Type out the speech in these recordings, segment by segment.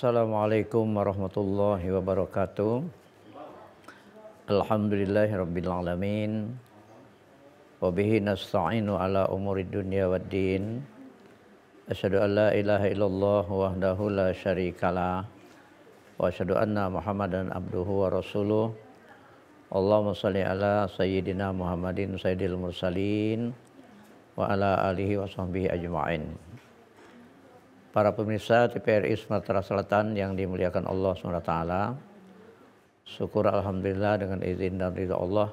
Assalamualaikum warahmatullahi wabarakatuh. Alhamdulillahirabbil alamin. Wa bihi nasta'inu ala umurid dunya waddin. Asyhadu an la ilaha illallah wahdahu la syarikalah wa asyhadu anna Muhammadan abduhu wa rasuluh. Allahumma shalli ala sayyidina Muhammadin sayyidil mursalin wa ala alihi wa sahbihi ajma'in. Para pemirsa TVRI Sumatera Selatan yang dimuliakan Allah SWT, syukur alhamdulillah dengan izin dan ridha Allah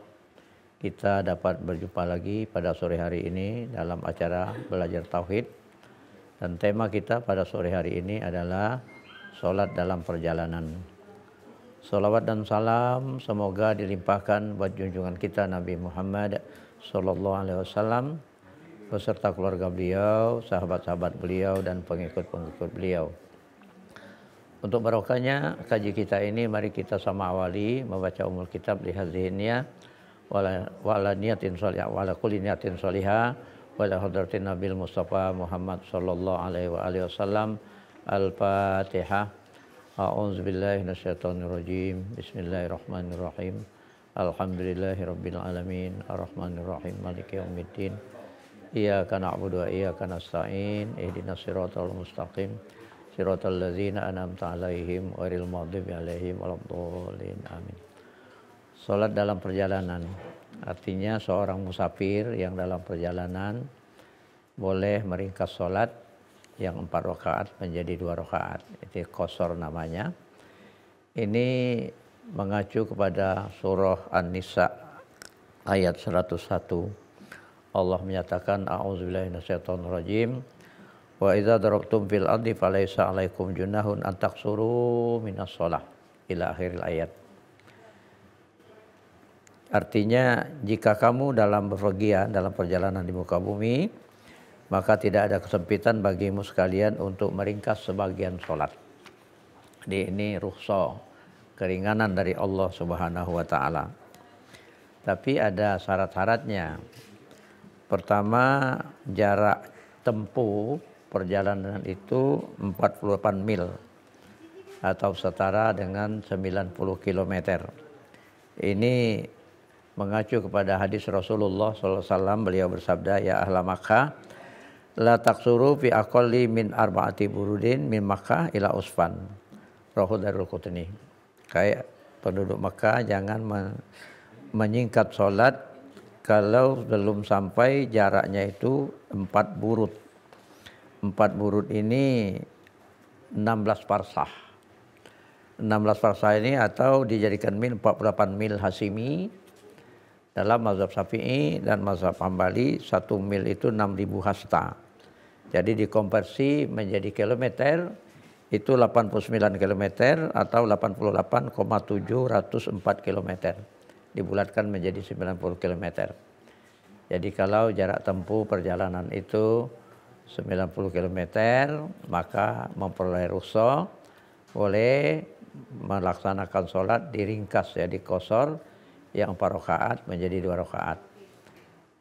kita dapat berjumpa lagi pada sore hari ini dalam acara belajar tauhid. Dan tema kita pada sore hari ini adalah sholat dalam perjalanan. Sholawat dan salam semoga dilimpahkan buat junjungan kita Nabi Muhammad SAW beserta keluarga beliau, sahabat-sahabat beliau, dan pengikut-pengikut beliau. Untuk barokahnya kaji kita ini, mari kita sama awali membaca umul kitab lihadzinnya wala niyatin sholihah wala kulli niyatin sholihah wala hadratin nabil mustafa Muhammad sallallahu alaihi wasallam. Al-Fatihah. A'udzubillahi minasyaitonir rajim. Bismillahirrahmanirrahim. Alhamdulillahirabbil alamin. Arrahmanir rahim. Maliki yaumiddin. Iyyaka na'budu wa iyyaka nasta'in. Ihdinas siratal mustaqim. Siratal ladzina an'amta 'alaihim ghairil maghdubi 'alaihim waladdallin. Amin. Salat dalam perjalanan artinya seorang musafir yang dalam perjalanan boleh meringkas salat yang 4 rakaat menjadi 2 rakaat. Itu qashar namanya. Ini mengacu kepada surah An-Nisa ayat 101. Allah menyatakan a'udzubillahi minasyaitonir rajim. Wa idza darabtum fil ardi falaysa 'alaikum junahun an taqsuru minas shalah ila akhiril ayat. Artinya jika kamu dalam bepergian dalam perjalanan di muka bumi, maka tidak ada kesempitan bagimu sekalian untuk meringkas sebagian sholat. Jadi ini rukhsah, keringanan dari Allah Subhanahu wa taala. Tapi ada syarat-syaratnya. Pertama, jarak tempuh perjalanan itu 48 mil atau setara dengan 90 km. Ini mengacu kepada hadis Rasulullah SAW. Beliau bersabda, ya ahla Makkah, la taqsuru fi aqalli min arba'ati burudin min Makkah ila Usfan. Rawahu Daraqutni. Kayak penduduk Makkah jangan menyingkat sholat kalau belum sampai jaraknya itu 4 burud. 4 burud ini 16 farsah. 16 farsah ini atau dijadikan mil 48 mil Hasimi. Dalam mazhab Syafi'i dan mazhab Hambali 1 mil itu 6.000 hasta. Jadi dikonversi menjadi kilometer itu 89 km atau 88,704 km. Dibulatkan menjadi 90 km. Jadi kalau jarak tempuh perjalanan itu 90 km, maka memperoleh rukhsah boleh melaksanakan sholat diringkas, ya, diqashar yang 4 rakaat menjadi 2 rakaat.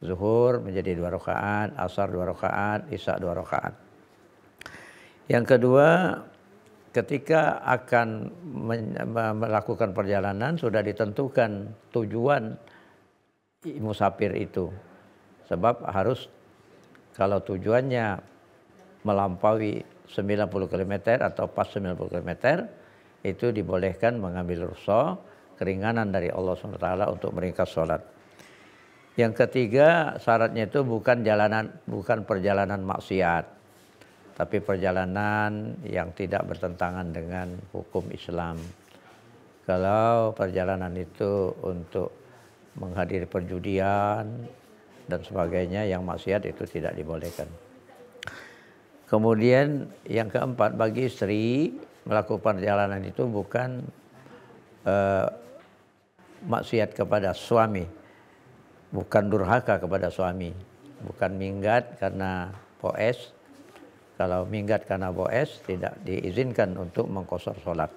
Zuhur menjadi 2 rakaat, asar 2 rakaat, isya 2 rakaat. Yang kedua, ketika akan melakukan perjalanan sudah ditentukan tujuan musafir itu. Sebab harus, kalau tujuannya melampaui 90 km atau pas 90 km, itu dibolehkan mengambil rukhsah, keringanan dari Allah SWT untuk meringkas sholat. Yang ketiga, syaratnya itu bukan perjalanan maksiat, tapi perjalanan yang tidak bertentangan dengan hukum Islam. Kalau perjalanan itu untuk menghadiri perjudian dan sebagainya yang maksiat, itu tidak dibolehkan. Kemudian yang keempat, bagi istri melakukan perjalanan itu bukan maksiat kepada suami, bukan durhaka kepada suami, bukan minggat karena boes. Kalau minggat karena boes tidak diizinkan untuk mengqashar sholat.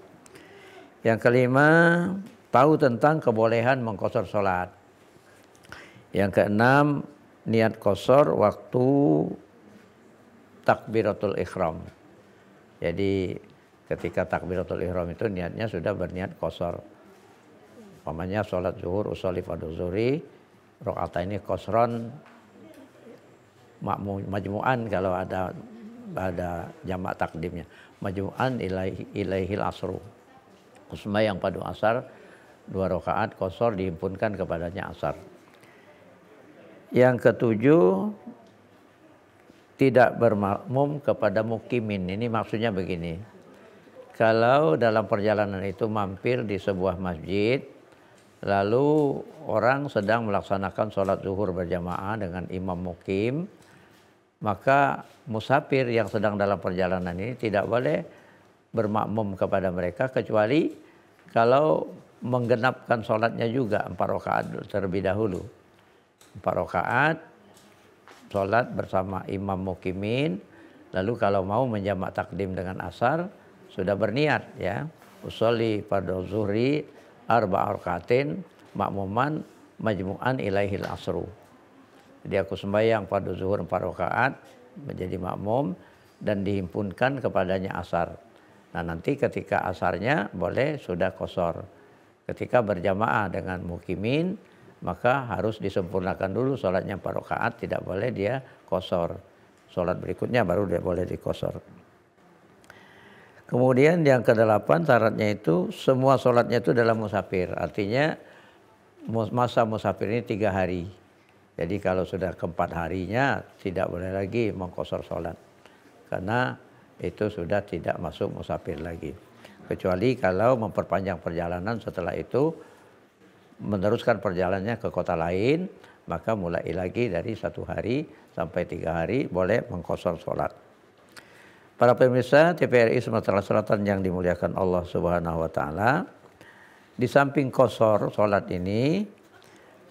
Yang kelima, tahu tentang kebolehan mengqashar sholat. Yang keenam, niat qashar waktu takbiratul ihram. Jadi ketika takbiratul ihram itu niatnya sudah berniat qashar. Umpamanya sholat zuhur usolli fardhu zuhri rakaataini qashran majmu'an kalau ada jamak takdimnya. Majmu'an ilaihil asru. Sembahyang padu asar 2 rakaat qashar dihimpunkan kepadanya asar. Yang ketujuh, tidak bermakmum kepada mukimin. Ini maksudnya begini. Kalau dalam perjalanan itu mampir di sebuah masjid, lalu orang sedang melaksanakan sholat zuhur berjamaah dengan imam mukim, maka musafir yang sedang dalam perjalanan ini tidak boleh bermakmum kepada mereka kecuali kalau menggenapkan sholatnya juga 4 rakaat terlebih dahulu. 4 rakaat sholat bersama imam mukimin, lalu kalau mau menjamak takdim dengan asar sudah berniat ya, usolli fardhu zuhri 4 rakaatin makmuman majmu'an ilaihil asru. Jadi aku sembahyang fardhu zuhur 4 rakaat menjadi makmum dan dihimpunkan kepadanya asar. Nah nanti ketika asarnya boleh sudah qashar. Ketika berjamaah dengan mukimin maka harus disempurnakan dulu sholatnya 4 rakaat, tidak boleh dia qashar. Sholat berikutnya baru dia boleh diqashar. Kemudian yang ke-8 syaratnya itu semua sholatnya itu dalam musafir. Artinya masa musafir ini 3 hari. Jadi kalau sudah ke-4 harinya tidak boleh lagi mengqashar sholat. Karena itu sudah tidak masuk musafir lagi. Kecuali kalau memperpanjang perjalanan setelah itu meneruskan perjalanannya ke kota lain, maka mulai lagi dari 1 hari sampai 3 hari boleh mengqashar sholat. Para pemirsa TVRI Sumatera Selatan yang dimuliakan Allah Subhanahu wa taala, di samping qashar sholat ini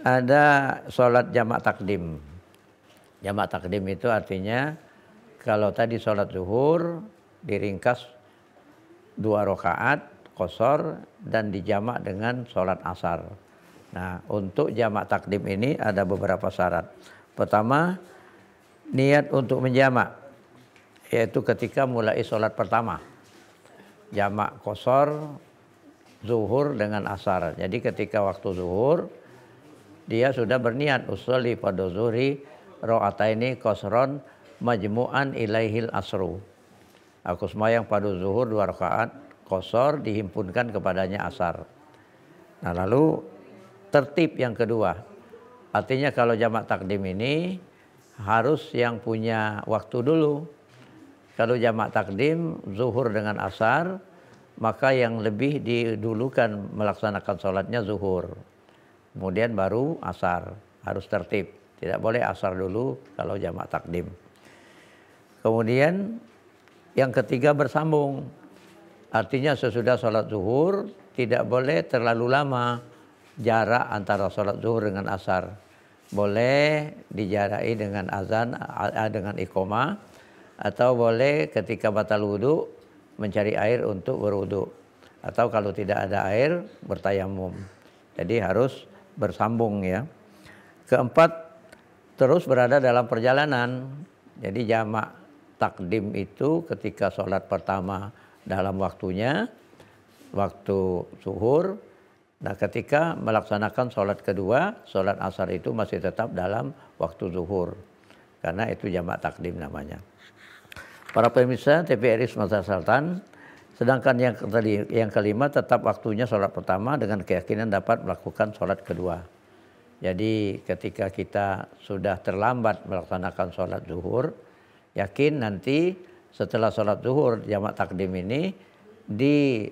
ada sholat jamak takdim. Jamak takdim itu artinya kalau tadi sholat zuhur diringkas 2 rakaat qashar dan dijamak dengan sholat asar. Nah, untuk jamak takdim ini ada beberapa syarat. Pertama, niat untuk menjamak, yaitu ketika mulai sholat pertama. Jamak qashar zuhur dengan asar. Jadi ketika waktu zuhur dia sudah berniat usolli fardhu zuhri rakaataini qashran majmu'an ilaihil asru. Aku sembahyang fardhu zuhur 2 rakaat qashar dihimpunkan kepadanya asar. Nah lalu tertib yang kedua. Artinya kalau jamak takdim ini harus yang punya waktu dulu. Kalau jamak takdim zuhur dengan asar, maka yang lebih didulukan melaksanakan sholatnya zuhur. Kemudian baru asar, harus tertib. Tidak boleh asar dulu kalau jamak takdim. Kemudian yang ketiga bersambung. Artinya sesudah sholat zuhur tidak boleh terlalu lama jarak antara sholat zuhur dengan asar. Boleh dijarai dengan azan, dengan iqamah. Atau boleh ketika batal wudu mencari air untuk berwudu. Atau kalau tidak ada air bertayamum. Jadi harus bersambung ya. Keempat, terus berada dalam perjalanan. Jadi jamak takdim itu ketika sholat pertama dalam waktunya, waktu zuhur. Nah ketika melaksanakan sholat kedua, sholat asar itu masih tetap dalam waktu zuhur. Karena itu jamak takdim namanya. Para pemirsa TVRI Sumatera Selatan, sedangkan yang kelima tetap waktunya sholat pertama dengan keyakinan dapat melakukan sholat kedua. Jadi ketika kita sudah terlambat melaksanakan sholat zuhur, yakin nanti setelah sholat zuhur jamak takdim ini di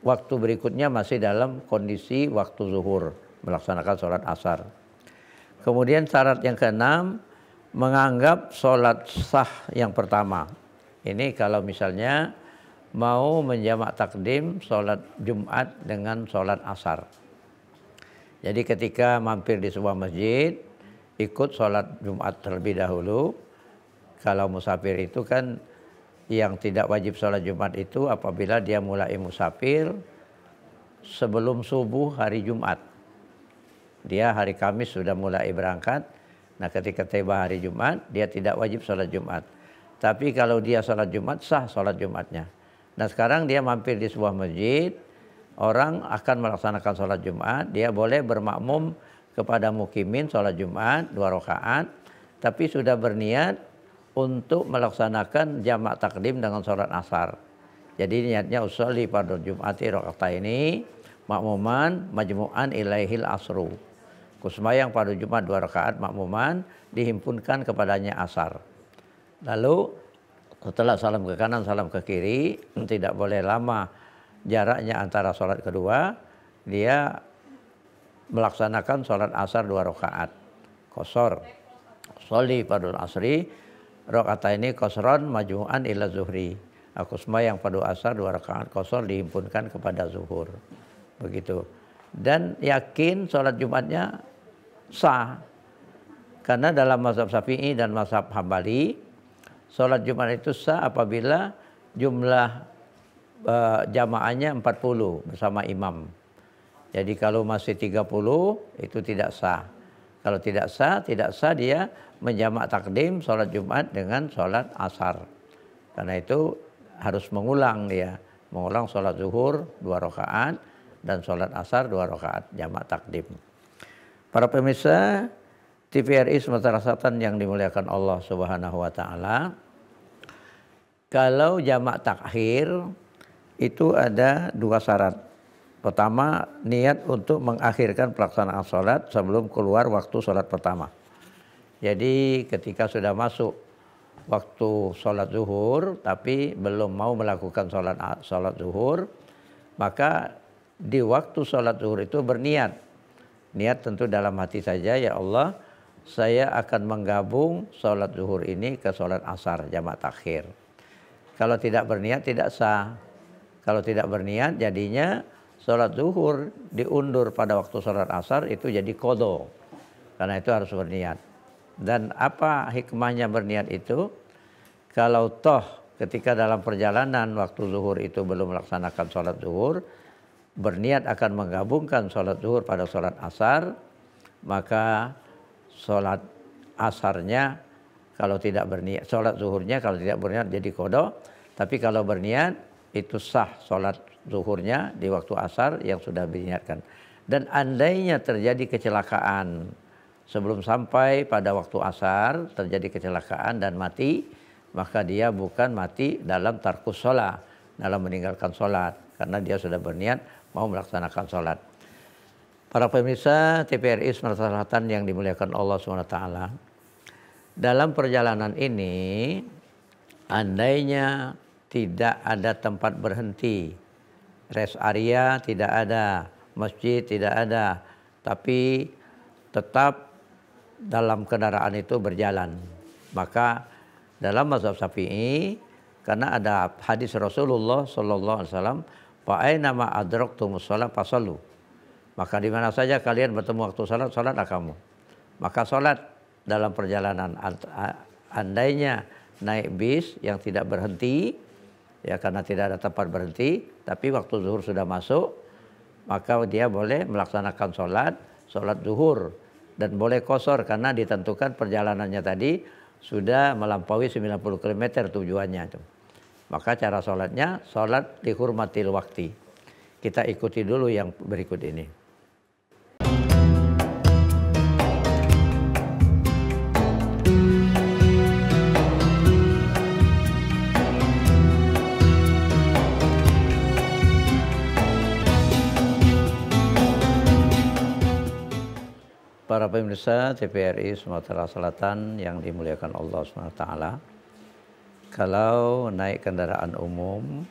waktu berikutnya masih dalam kondisi waktu zuhur melaksanakan sholat asar. Kemudian syarat yang keenam, menganggap sholat sah yang pertama. Ini kalau misalnya mau menjamak takdim sholat Jumat dengan sholat asar. Jadi ketika mampir di sebuah masjid, ikut sholat Jumat terlebih dahulu. Kalau musafir itu kan yang tidak wajib sholat Jumat itu apabila dia mulai musafir sebelum subuh hari Jumat. Dia hari Kamis sudah mulai berangkat. Nah ketika tiba hari Jumat, dia tidak wajib sholat Jumat. Tapi kalau dia sholat Jumat, sah sholat Jumatnya. Nah sekarang dia mampir di sebuah masjid, orang akan melaksanakan sholat Jumat, dia boleh bermakmum kepada mukimin sholat Jumat 2 rakaat, tapi sudah berniat untuk melaksanakan jamak takdim dengan sholat asar. Jadi niatnya usolli fardhu Jum'ati raka'ataini makmuman majmu'an ilaihil asru. Kusmayang fardhu Jumat 2 rakaat makmuman dihimpunkan kepadanya asar. Lalu setelah salam ke kanan, salam ke kiri, tidak boleh lama jaraknya antara sholat kedua, dia melaksanakan sholat asar 2 rakaat. Qashar. Sholli fardhu asri raka'ataini qashran majmu'an ila zuhri. Aku sembahyang fardhu asar 2 rakaat qashar dihimpunkan kepada zuhur. Begitu. Dan yakin sholat Jumatnya sah. Karena dalam mazhab Syafi'i dan mazhab Hambali, sholat Jumat itu sah apabila jumlah jamaahnya 40 bersama imam. Jadi kalau masih 30 itu tidak sah. Kalau tidak sah dia menjamak takdim sholat Jumat dengan sholat asar. Karena itu harus mengulang dia. Mengulang sholat zuhur 2 rakaat dan sholat asar 2 rakaat jamak takdim. Para pemirsa TVRI Sumatera Selatan yang dimuliakan Allah Subhanahu wa taala. Kalau jamak takhir itu ada 2 syarat. Pertama, niat untuk mengakhirkan pelaksanaan sholat sebelum keluar waktu sholat pertama. Jadi ketika sudah masuk waktu sholat zuhur tapi belum mau melakukan sholat zuhur, maka di waktu sholat zuhur itu berniat. Niat tentu dalam hati saja, ya Allah, saya akan menggabung sholat zuhur ini ke sholat asar jamak takhir. Kalau tidak berniat tidak sah. Kalau tidak berniat jadinya sholat zuhur diundur pada waktu sholat asar itu jadi qadha. Karena itu harus berniat. Dan apa hikmahnya berniat itu? Kalau toh ketika dalam perjalanan waktu zuhur itu belum melaksanakan sholat zuhur, berniat akan menggabungkan sholat zuhur pada sholat asar, maka sholat asarnya kalau tidak berniat, sholat zuhurnya kalau tidak berniat jadi qadha. Tapi kalau berniat itu sah sholat zuhurnya di waktu asar yang sudah diniatkan. Dan andainya terjadi kecelakaan sebelum sampai pada waktu asar, terjadi kecelakaan dan mati, maka dia bukan mati dalam tarkus sholat, dalam meninggalkan sholat, karena dia sudah berniat mau melaksanakan sholat. Para pemirsa TVRI Sumatera Selatan yang dimuliakan Allah SWT, dalam perjalanan ini andainya tidak ada tempat berhenti, rest area tidak ada, masjid tidak ada, tapi tetap dalam kendaraan itu berjalan. Maka dalam mazhab Syafi'i, karena ada hadis Rasulullah sallallahu alaihi wasallam, fa aina ma adraktumus shalah fasallu. Maka di mana saja kalian bertemu waktu salat, salatlah kamu. Maka salat dalam perjalanan, andainya naik bis yang tidak berhenti, ya karena tidak ada tempat berhenti, tapi waktu zuhur sudah masuk, maka dia boleh melaksanakan sholat zuhur. Dan boleh qashar karena ditentukan perjalanannya tadi sudah melampaui 90 km tujuannya itu. Maka cara sholatnya, sholat dihurmatil wakti. Kita ikuti dulu yang berikut ini. Para pemirsa TVRI Sumatera Selatan yang dimuliakan Allah SWT, kalau naik kendaraan umum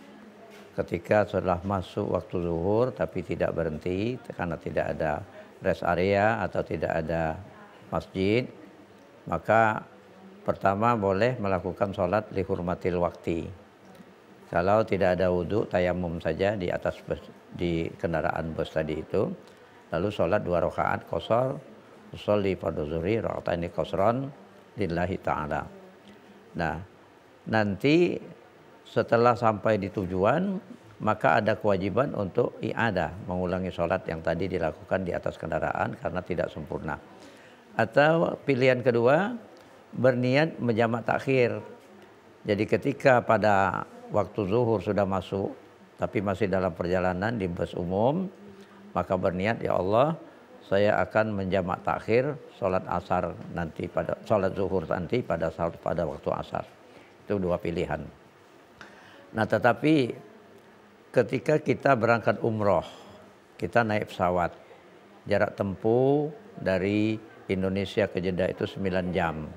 ketika sudah masuk waktu zuhur tapi tidak berhenti karena tidak ada rest area atau tidak ada masjid, maka pertama boleh melakukan sholat lihurmatil wakti. Kalau tidak ada wudhu, tayamum saja di atas bus, di kendaraan bus tadi itu, lalu sholat 2 rakaat qashar, usolli fardhu zuhri raka'ataini qashran lillahi ta'ala. Nah, nanti setelah sampai di tujuan, maka ada kewajiban untuk i'adah, mengulangi sholat yang tadi dilakukan di atas kendaraan karena tidak sempurna. Atau pilihan kedua, berniat menjamak takhir. Jadi ketika pada waktu zuhur sudah masuk, tapi masih dalam perjalanan di bus umum, maka berniat, ya Allah, saya akan menjamak takhir sholat asar nanti pada sholat zuhur nanti pada waktu asar. Itu dua pilihan. Nah, tetapi ketika kita berangkat umroh, kita naik pesawat, jarak tempuh dari Indonesia ke Jeddah itu 9 jam.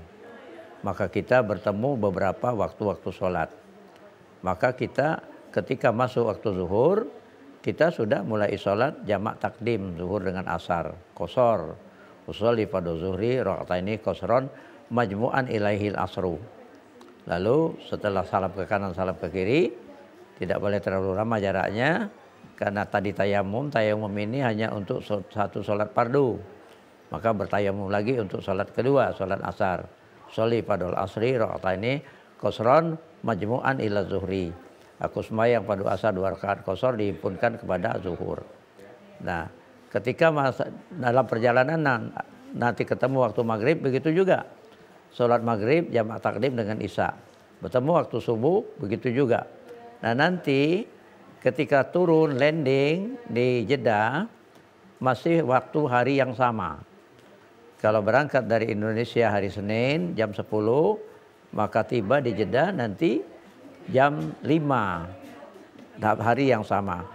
Maka kita bertemu beberapa waktu-waktu sholat. Maka kita ketika masuk waktu zuhur, kita sudah mulai sholat jamak takdim zuhur dengan asar, qashar. Usolli pada zuhri raka'ataini qashron majmu'an ilaihil asru. Lalu setelah salam ke kanan, salam ke kiri, tidak boleh terlalu lama jaraknya, karena tadi tayamum ini hanya untuk satu sholat fardu. Maka bertayamum lagi untuk sholat kedua, sholat asar. Sholli pada asri raka'ataini qashron majmu'an ila zuhri. Aku sembahyang pada asar 2 rakaat qashar dihimpunkan kepada zuhur. Nah, ketika dalam perjalanan nanti ketemu waktu maghrib, begitu juga. Sholat maghrib jamak takdim dengan isya. Bertemu waktu subuh, begitu juga. Nah, nanti ketika turun landing di Jeddah, masih waktu hari yang sama. Kalau berangkat dari Indonesia hari Senin jam 10, maka tiba di Jeddah nanti jam 5, hari yang sama.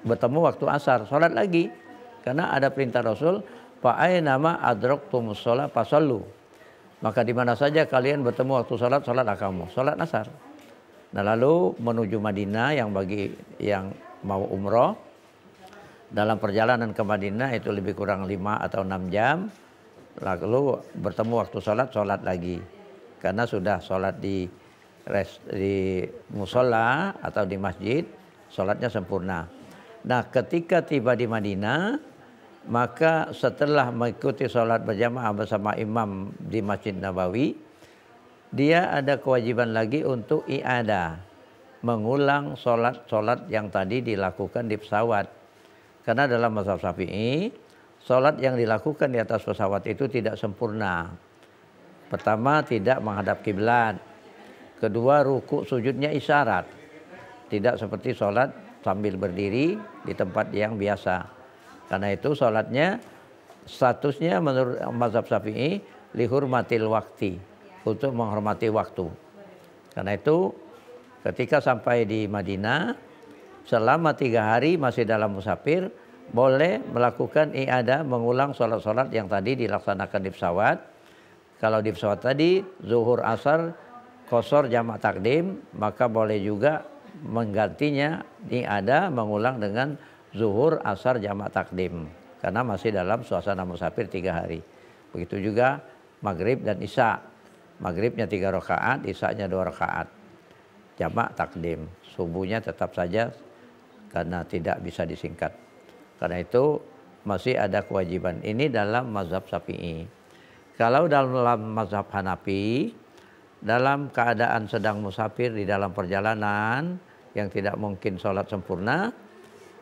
Bertemu waktu asar, sholat lagi. Karena ada perintah Rasul, fa'ainama adraktumus sholat fasallu. Maka di mana saja kalian bertemu waktu sholat, sholatlah kamu, sholat asar. Nah, lalu menuju Madinah, yang bagi yang mau umroh, dalam perjalanan ke Madinah itu lebih kurang 5 atau 6 jam. Lalu bertemu waktu sholat, sholat lagi. Karena sudah sholat di musola atau di masjid, sholatnya sempurna. Nah, ketika tiba di Madinah, maka setelah mengikuti sholat berjamaah bersama imam di Masjid Nabawi, dia ada kewajiban lagi untuk i'adah, mengulang sholat yang tadi dilakukan di pesawat. Karena dalam mazhab Syafi'i, sholat yang dilakukan di atas pesawat itu tidak sempurna. Pertama, tidak menghadap kiblat. Kedua, ruku sujudnya isyarat. Tidak seperti sholat sambil berdiri di tempat yang biasa. Karena itu sholatnya statusnya menurut mazhab Syafi'i lihurmatil wakti, untuk menghormati waktu. Karena itu ketika sampai di Madinah, selama 3 hari masih dalam musafir, boleh melakukan i'adah, mengulang sholat-sholat yang tadi dilaksanakan di pesawat. Kalau di pesawat tadi zuhur asar qashar jamak takdim, maka boleh juga menggantinya i'adah, mengulang dengan zuhur asar jamak takdim, karena masih dalam suasana musafir 3 hari. Begitu juga maghrib dan isya. Maghribnya 3 rakaat, isyanya 2 rakaat. Jamak takdim. Subuhnya tetap saja karena tidak bisa disingkat. Karena itu masih ada kewajiban. Ini dalam mazhab Syafi'i. Kalau dalam mazhab Hanafi, dalam keadaan sedang musafir di dalam perjalanan yang tidak mungkin sholat sempurna,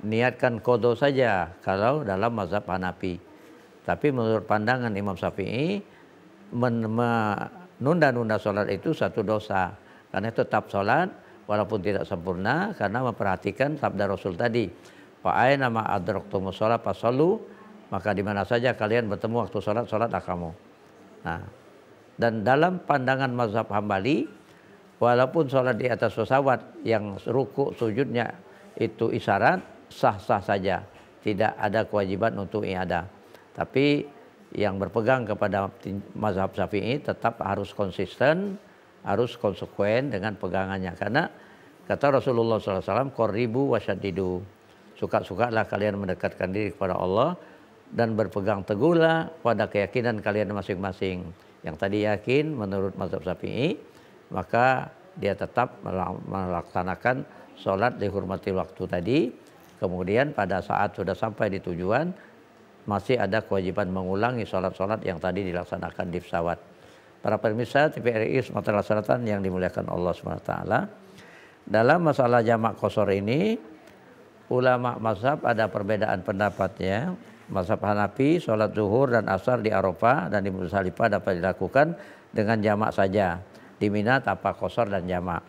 niatkan qadha saja kalau dalam mazhab Hanafi. Tapi menurut pandangan Imam Syafi'i, menunda-nunda sholat itu satu dosa. Karena tetap sholat walaupun tidak sempurna, karena memperhatikan sabda Rasul tadi, fa'aina ma adraktumus sholat fasallu, maka di mana saja kalian bertemu waktu sholat, sholatlah kamu. Nah, dan dalam pandangan mazhab Hambali, walaupun sholat di atas pesawat yang ruku sujudnya itu isyarat, sah-sah saja, tidak ada kewajiban untuk i'adah. Tapi yang berpegang kepada mazhab Syafi'i tetap harus konsisten, harus konsekuen dengan pegangannya. Karena kata Rasulullah SAW, qaribu wasyaddidu, suka-sukalah kalian mendekatkan diri kepada Allah dan berpegang teguhlah pada keyakinan kalian masing-masing. Yang tadi yakin menurut mazhab Syafi'i, maka dia tetap melaksanakan sholat dihormati waktu tadi. Kemudian pada saat sudah sampai di tujuan, masih ada kewajiban mengulangi sholat-sholat yang tadi dilaksanakan di pesawat. Para pemirsa TVRI Sumatera Selatan yang dimuliakan Allah SWT, dalam masalah jamak qashar ini, ulama mazhab ada perbedaan pendapatnya. Mazhab Hanafi, sholat zuhur dan asar di Arafah dan di Muzdalifah dapat dilakukan dengan jamak saja. Di Mina tanpa qashar dan jamak.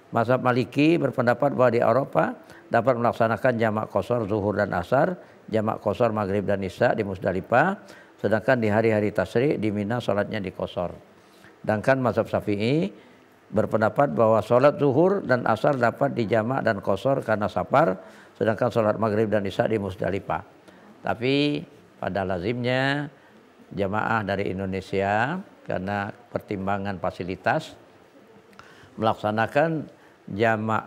Mazhab Maliki berpendapat bahwa di Arafah dapat melaksanakan jamak qashar zuhur dan asar, jamak qashar maghrib dan isya di Musdalifah, sedangkan di hari-hari tasyrik di Mina sholatnya di qashar. Sedangkan mazhab Syafi'i berpendapat bahwa sholat zuhur dan asar dapat dijamak dan qashar karena safar, sedangkan sholat maghrib dan isya di Musdalifah. Tapi pada lazimnya jamaah dari Indonesia karena pertimbangan fasilitas melaksanakan jamak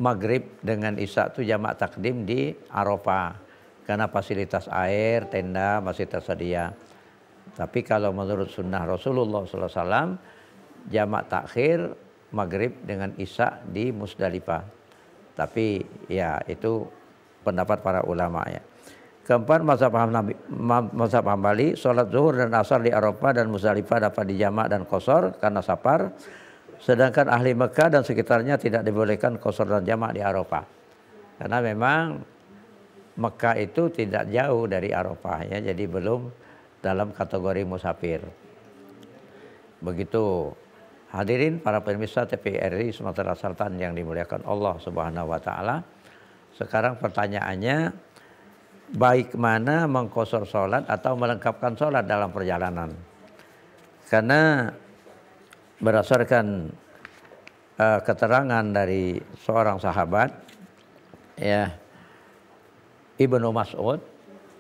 maghrib dengan isya itu jamak takdim di Arafah karena fasilitas air, tenda masih tersedia. Tapi kalau menurut sunnah Rasulullah SAW jamak takhir maghrib dengan isya di Musdalifah. Tapi ya itu pendapat para ulama ya. Keempat, mazhab Hambali, sholat zuhur dan asar di Arafah dan Musdalifah dapat dijamak dan qashar karena safar. Sedangkan ahli Mekah dan sekitarnya tidak dibolehkan qashar dan jamak di Arafah. Karena memang Mekah itu tidak jauh dari Arafah ya, jadi belum dalam kategori musafir. Begitu. Hadirin para pemirsa TVRI Sumatera Selatan yang dimuliakan Allah Subhanahu wa taala. Sekarang pertanyaannya, baik mana mengqashar sholat atau melengkapkan sholat dalam perjalanan? Karena berdasarkan keterangan dari seorang sahabat ya, Ibnu Mas'ud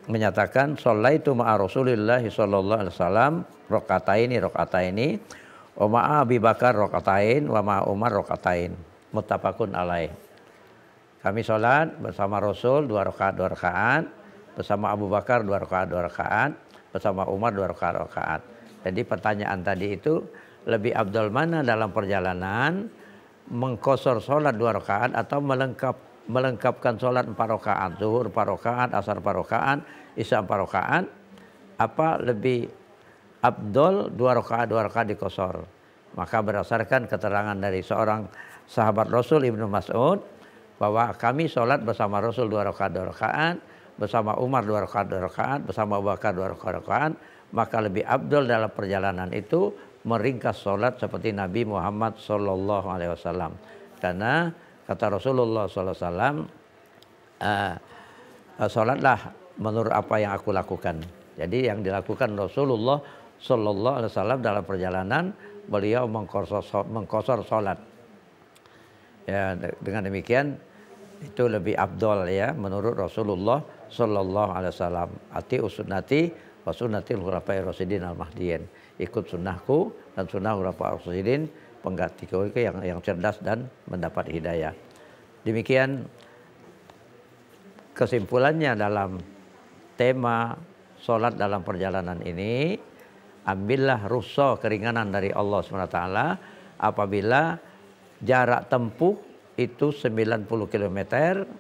menyatakan shallaitu ma'a Rasulillah sallallahu alaihi wasallam rakaataini wa ma'a Abi Bakar rakaatain wa ma'a Umar rakaatain, muttafaqun alaih. Kami sholat bersama Rasul 2 rakaat, bersama Abu Bakar 2 rakaat, bersama Umar 2 rakaat. Jadi pertanyaan tadi itu, lebih afdal mana dalam perjalanan, mengqashar sholat 2 rakaat atau melengkapkan sholat 4 rakaat, zuhur 4 rakaat, asar 4 rakaat, isya 4 rakaat, apa lebih afdal 2 rakaat diqashar? Maka berdasarkan keterangan dari seorang sahabat Rasul Ibnu Mas'ud bahwa kami sholat bersama Rasul 2 rakaat, bersama Umar 2 rakaat, bersama Abu Bakar 2 rakaat, maka lebih afdal dalam perjalanan itu meringkas sholat seperti Nabi Muhammad sallallahu alaihi wasallam. Karena kata Rasulullah sallallahu alaihi wasallam, sholatlah menurut apa yang aku lakukan. Jadi yang dilakukan Rasulullah sallallahu alaihi wasallam dalam perjalanan, beliau mengqashar sholat. Ya, dengan demikian itu lebih afdal ya menurut Rasulullah sallallahu alaihi wasallam. Ati usunnati wa sunnatil khulafa'ir rasyidin al-mahdiyyin. Ikut sunnahku dan sunnah khulafa'ir rasyidin penggantiku yang cerdas dan mendapat hidayah. Demikian kesimpulannya dalam tema sholat dalam perjalanan ini. Ambillah rukhsah keringanan dari Allah SWT apabila jarak tempuh itu 90 km,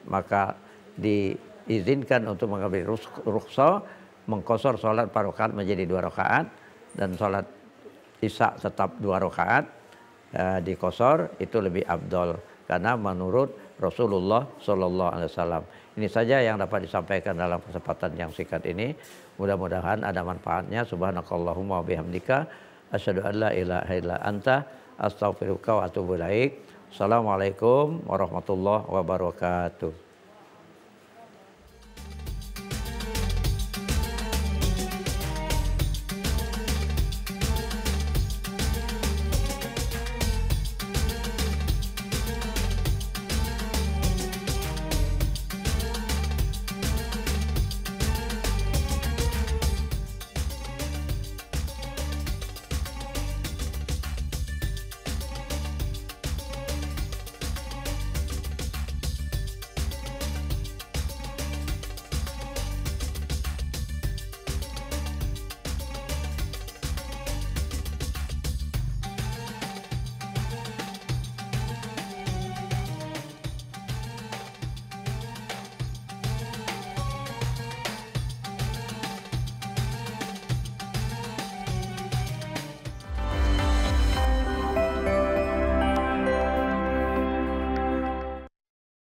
maka diizinkan untuk mengambil rukhsah mengqashar sholat 4 rakaat menjadi 2 rakaat dan sholat isya tetap 2 rakaat diqashar, itu lebih afdal karena menurut Rasulullah sallallahu alaihi wasallam. Ini saja yang dapat disampaikan dalam kesempatan yang singkat ini. Mudah-mudahan ada manfaatnya. Subhanakallahumma wa bihamdika asyhadu an la ilaha illa anta astaghfiruka wa atubu ilaik. Assalamualaikum warahmatullahi wabarakatuh.